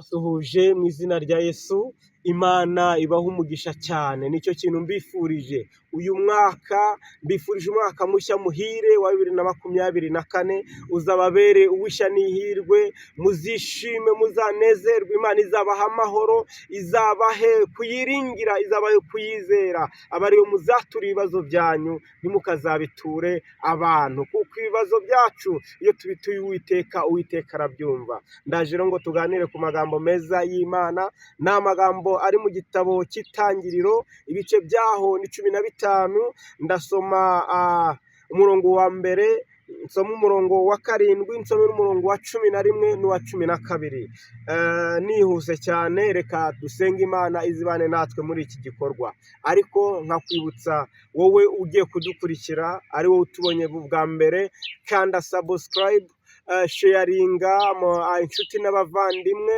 Basuhuje mu izina rya Yesu, Imana ibaha umugisha cyane, nicyo kintu mbifurije. Uyu mwaka mbifurije umwaka mushya muhire wa 2024, uzababere uw'ishya n'ihirwe, muzishime, muzanezerwe, Imana izabaha amahoro, izabahe kuyiringira, izabahe kuyizera, aba ariyo muzatura ibibazo byanyu, ntimukazabiture abantu, kuko ibibazo byacu iyo tubituye Uwiteka, Uwiteka arabyumva. Ndaje rero ngo tuganire ku magambo meza y'Imana. Ni amagambo ari mu gitabo cy'Itangiriro, ibice byaho ni 15. Ndasoma umurongo wa mbere, nsoma umurongo wa 7, nsoma n'umurongo wa 11 n'uwa 12. Nihuse cyane, reka dusenge Imana izibane natwe muri iki gikorwa. Ariko nkakwibutsa wowe ugiye kudukurikira, ari wowe utubonye bwa mbere, kanda subscribe, sharinga inshuti n'abavandimwe,